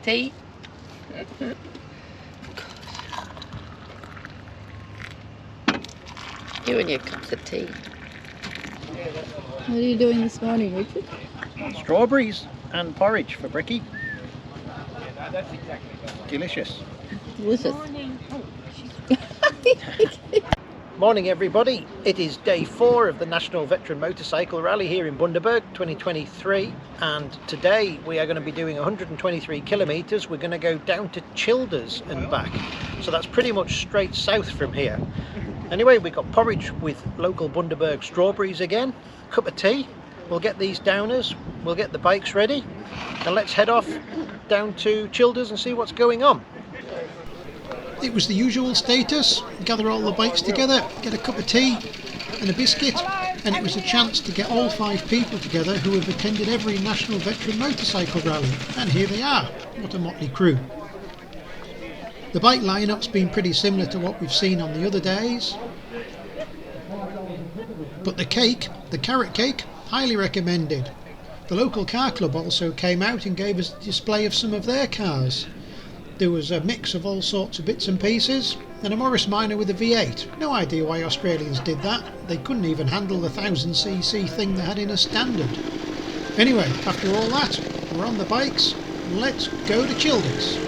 tea. You and your cups of tea. What are you doing this morning, Richard? Strawberries and porridge for Bricky. Delicious. Delicious. Morning everybody, it is day 4 of the National Veteran Motorcycle Rally here in Bundaberg 2023, and today we are going to be doing 123 kilometres. We're going to go down to Childers and back, so that's pretty much straight south from here. Anyway, we got porridge with local Bundaberg strawberries again, cup of tea. We'll get these downers, we'll get the bikes ready, and let's head off down to Childers and see what's going on. It was the usual status, gather all the bikes together, get a cup of tea and a biscuit, and it was a chance to get all 5 people together who have attended every National Veteran Motorcycle Rally, and here they are. What a motley crew. The bike line-up's been pretty similar to what we've seen on the other days, but the cake, the carrot cake, highly recommended. The local car club also came out and gave us a display of some of their cars. There was a mix of all sorts of bits and pieces, and a Morris Minor with a V8. No idea why Australians did that. They couldn't even handle the 1000cc thing they had in a standard. Anyway, after all that, we're on the bikes. Let's go to Childers.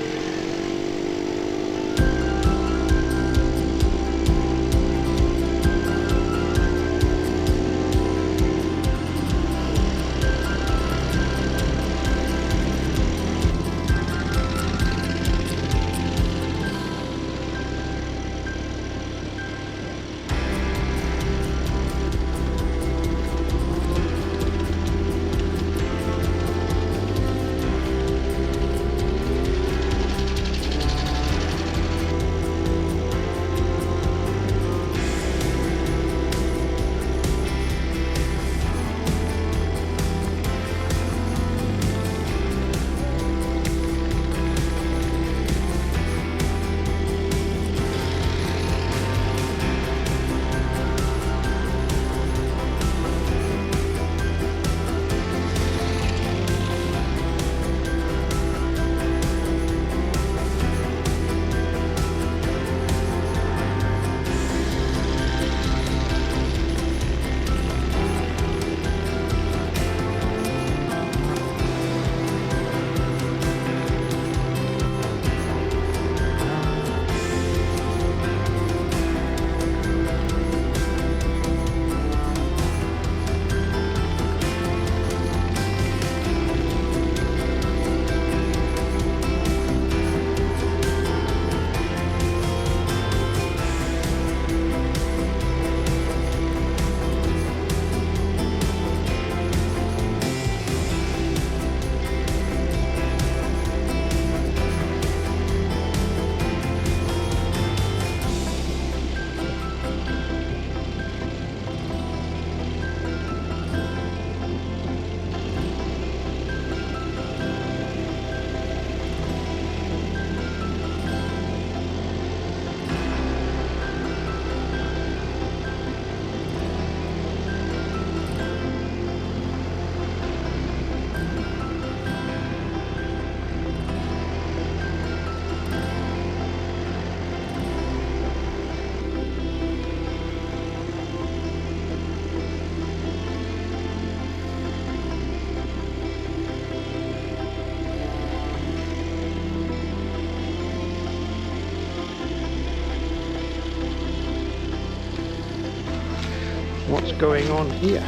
What's going on here?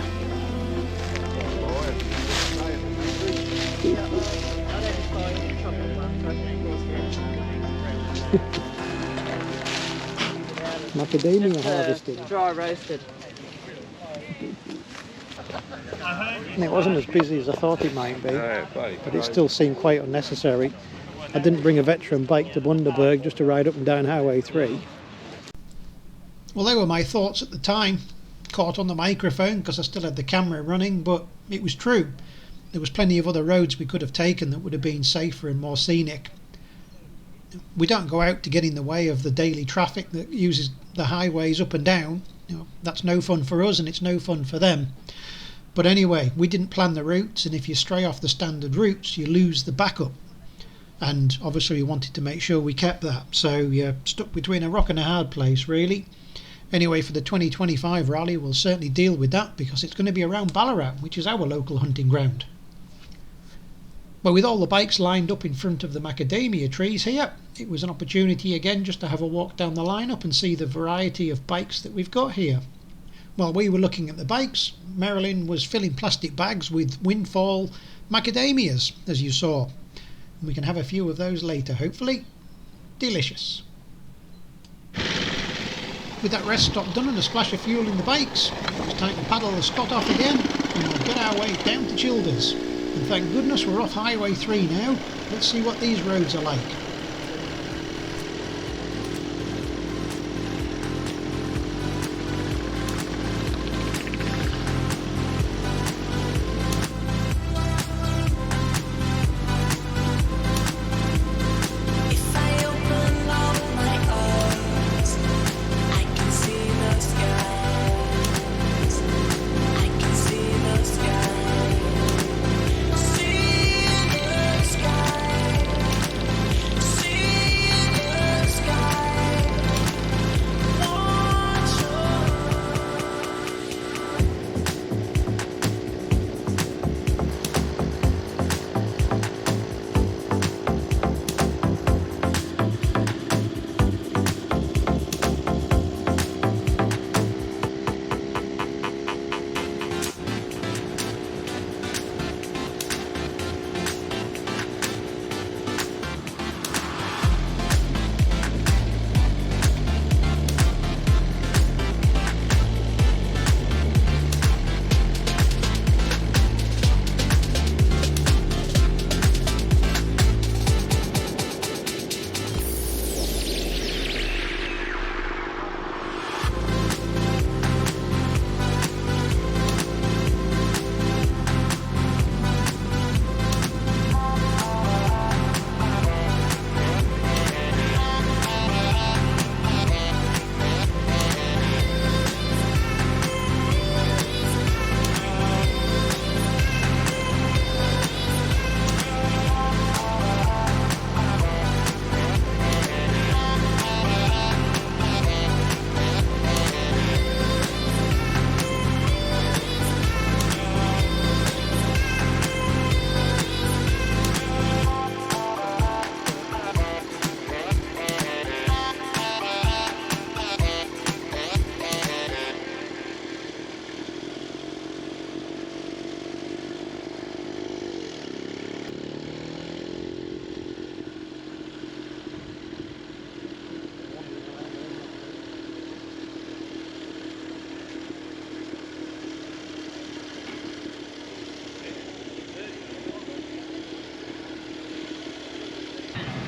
Macadamia harvesting. Dry roasted. And it wasn't as busy as I thought it might be, but it still seemed quite unnecessary. I didn't bring a veteran bike to Bundaberg just to ride up and down Highway 3. Well, they were my thoughts at the time. Caught on the microphone because I still had the camera running, but it was true. There was plenty of other roads we could have taken that would have been safer and more scenic. We don't go out to get in the way of the daily traffic that uses the highways up and down. That's no fun for us and it's no fun for them. But anyway, we didn't plan the routes, and if you stray off the standard routes you lose the backup. and obviously we wanted to make sure we kept that, so you're stuck between a rock and a hard place really. Anyway, for the 2025 rally we'll certainly deal with that, because it's going to be around Ballarat, which is our local hunting ground. But with all the bikes lined up in front of the macadamia trees here, it was an opportunity again just to have a walk down the lineup and see the variety of bikes that we've got here. While we were looking at the bikes, Merralyn was filling plastic bags with windfall macadamias, as you saw. And we can have a few of those later, hopefully. Delicious. With that rest stop done and a splash of fuel in the bikes, it's time to paddle the Scott off again, and we'll get our way down to Childers. And thank goodness we're off Highway 3 now. Let's see what these roads are like.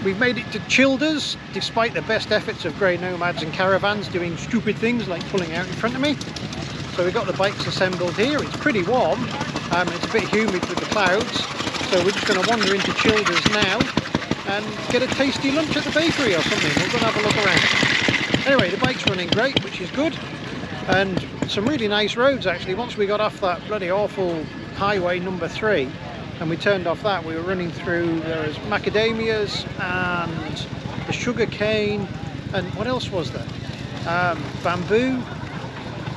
We've made it to Childers, despite the best efforts of grey nomads and caravans doing stupid things like pulling out in front of me. So we've got the bikes assembled here. It's pretty warm, it's a bit humid with the clouds, so we're just going to wander into Childers now and get a tasty lunch at the bakery or something. We're going to have a look around. Anyway, the bike's running great, which is good, and some really nice roads actually. Once we got off that bloody awful highway number 3, and we turned off that, we were running through, there was macadamias and the sugar cane, and what else was there? Bamboo,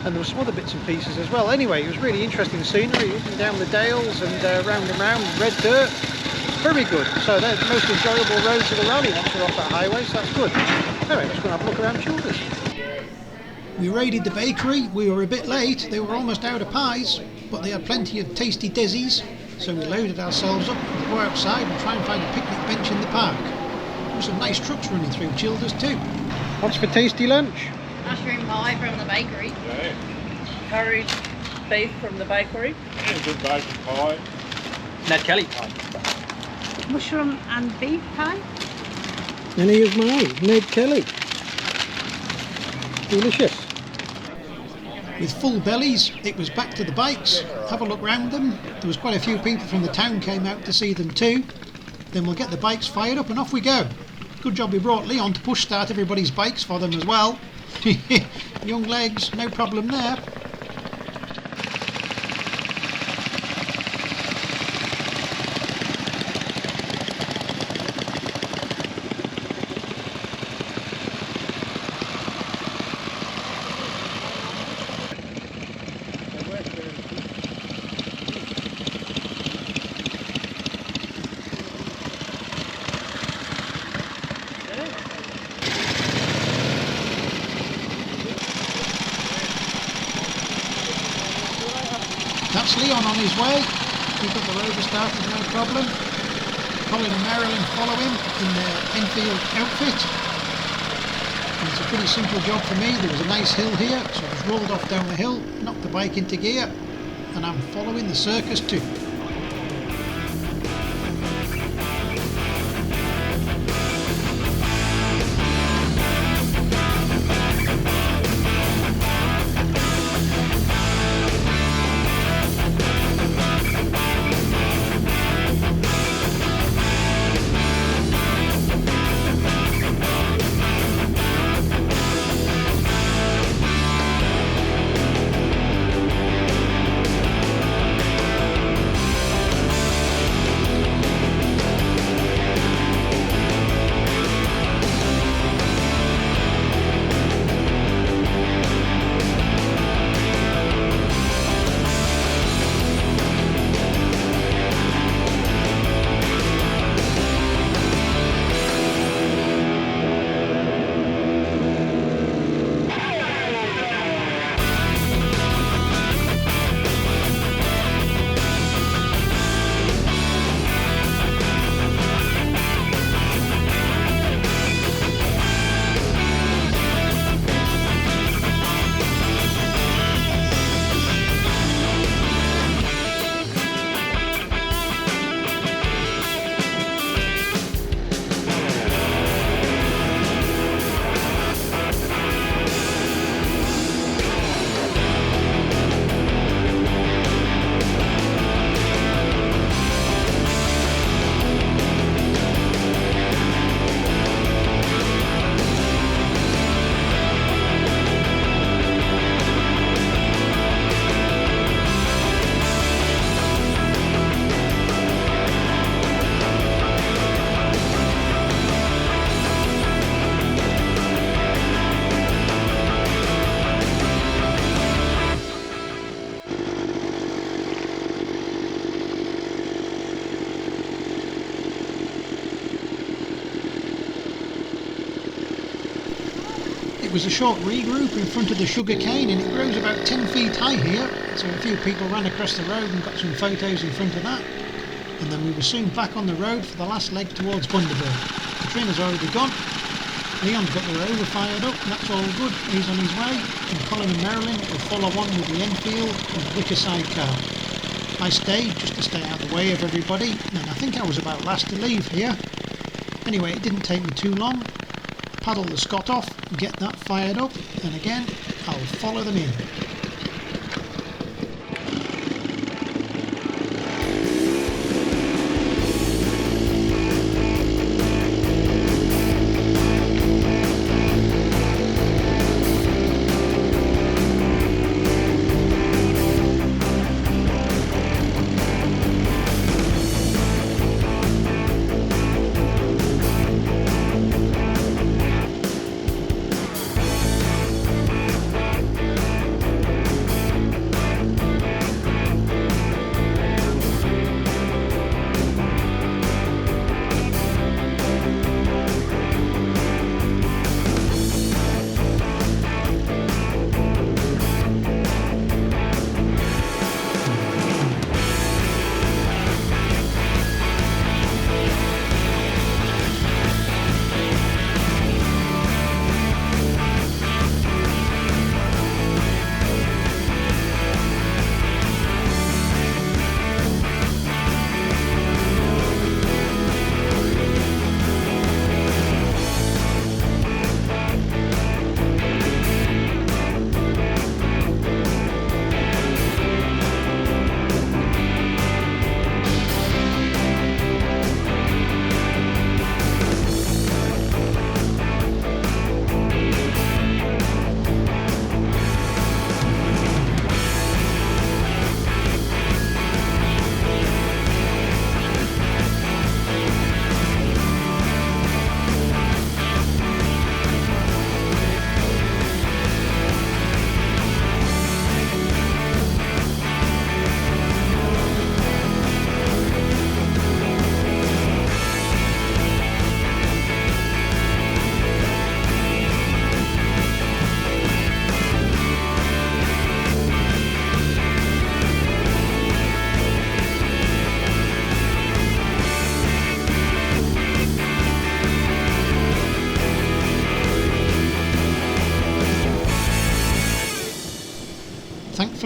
and there were some other bits and pieces as well. Anyway, it was really interesting scenery, up and down the dales and round and round, red dirt, very good. So they're the most enjoyable roads of the rally once we're off that highway, so that's good. Anyway, let's go and have a look around Childers. We raided the bakery. We were a bit late, they were almost out of pies, but they had plenty of tasty dizzies. So we loaded ourselves up and go outside and try and find a picnic bench in the park. There were some nice trucks running through Childers too. What's for tasty lunch? Mushroom pie from the bakery. Yeah. Curried beef from the bakery. Yeah, good bacon pie. Ned Kelly pie. Mushroom and beef pie. Any of mine, Ned Kelly. Delicious. With full bellies, it was back to the bikes, have a look round them. There was quite a few people from the town came out to see them too. Then we'll get the bikes fired up and off we go. Good job we brought Leon to push start everybody's bikes for them as well. Young legs, no problem there. on his way. He got the rover started, no problem. Colin Merralyn follow him in their Enfield outfit. And it's a pretty simple job for me. There was a nice hill here, so I just rolled off down the hill, knocked the bike into gear, and I'm following the circus too. It was a short regroup in front of the sugar cane, and it grows about 10 feet high here, so a few people ran across the road and got some photos in front of that, and then we were soon back on the road for the last leg towards Bundaberg. Catrina's already gone, Leon's got the rover fired up, and that's all good, he's on his way, and Colin and Merralyn will follow on with the Enfield and the wicker sidecar. I stayed just to stay out of the way of everybody, and I think I was about last to leave here. Anyway, it didn't take me too long. Paddle the Scot off, get that fired up, and again I'll follow them in.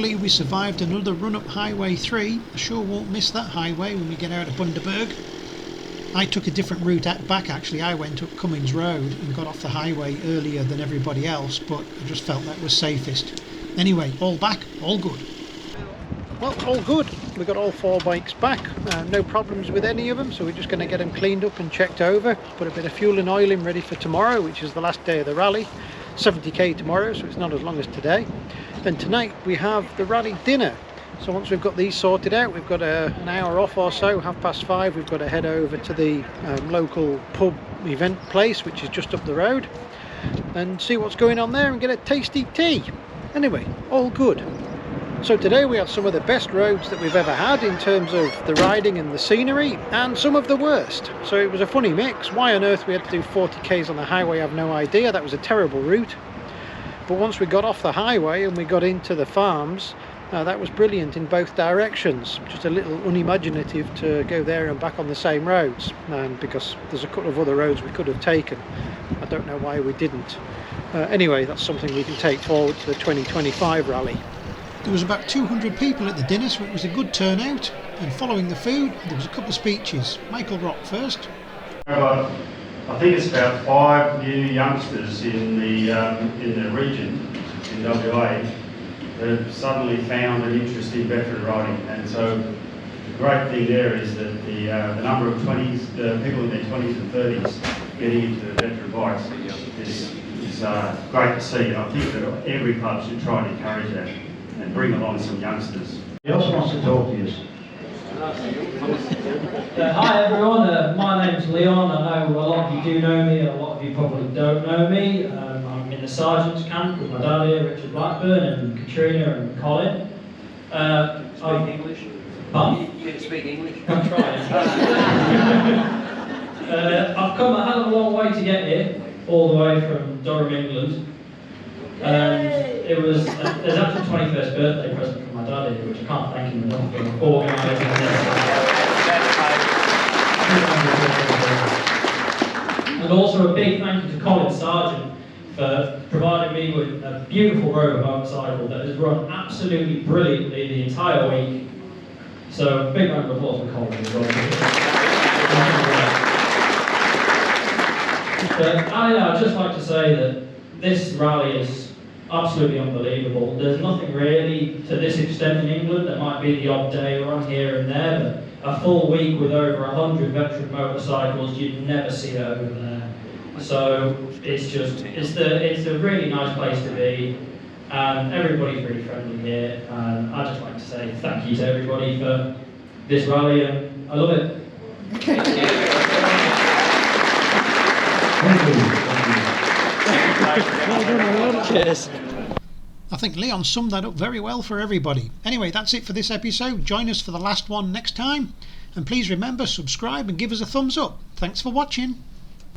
rally. We survived another run up Highway 3. I sure won't miss that highway when we get out of Bundaberg. I took a different route back actually. I went up Cummings Road and got off the highway earlier than everybody else, but I just felt that was safest. Anyway, all back, all good. Well, all good. We got all 4 bikes back. No problems with any of them, so we're just going to get them cleaned up and checked over. Put a bit of fuel and oil in ready for tomorrow, which is the last day of the rally. 70k tomorrow, so it's not as long as today. And tonight we have the rally dinner. So once we've got these sorted out, we've got an hour off or so, 5:30. We've got to head over to the local pub event place, which is just up the road, and see what's going on there and get a tasty tea. Anyway, all good. So today we have some of the best roads that we've ever had in terms of the riding and the scenery, and some of the worst. So it was a funny mix. Why on earth we had to do 40k's on the highway, I have no idea. That was a terrible route. But once we got off the highway and we got into the farms, that was brilliant in both directions. Just a little unimaginative to go there and back on the same roads, because there's a couple of other roads we could have taken. I don't know why we didn't. Anyway, that's something we can take forward to the 2025 rally. There was about 200 people at the dinner, so it was a good turnout. And following the food, there was a couple of speeches. Michael Rock first. I think it's about 5 new youngsters in the region, in WA, that have suddenly found an interest in veteran riding. And so the great thing there is that the number of people in their 20s and 30s getting into veteran bikes is great to see. And I think that every club should try and encourage that and bring along some youngsters. Who else wants to talk to you? Hi everyone, my name's Leon. I know a lot of you do know me, a lot of you probably don't know me. I'm in the Sargent's camp with my dad here, Richard Blackburn, and Catrina and Colin. Speak English? Pardon? You can speak English? I'm trying. I've come a hell of a long way to get here, all the way from Durham, England. And it was there's actually a 21st birthday present from my dad here, which I can't thank him enough for organising this. And also a big thank you to Colin Sargent for providing me with a beautiful rover motorcycle that has run absolutely brilliantly the entire week. So big round of applause for Colin as well. But I'd just like to say that this rally is absolutely unbelievable. There's nothing really to this extent in England. There might be the odd day run here and there, but a full week with over 100 veteran motorcycles, you'd never see it over there. So it's a really nice place to be, and everybody's really friendly here. And I'd just like to say thank you to everybody for this rally, and I love it. Okay. Cheers. I think Leon summed that up very well for everybody. Anyway, that's it for this episode. Join us for the last one next time. And please remember, subscribe and give us a thumbs up. Thanks for watching.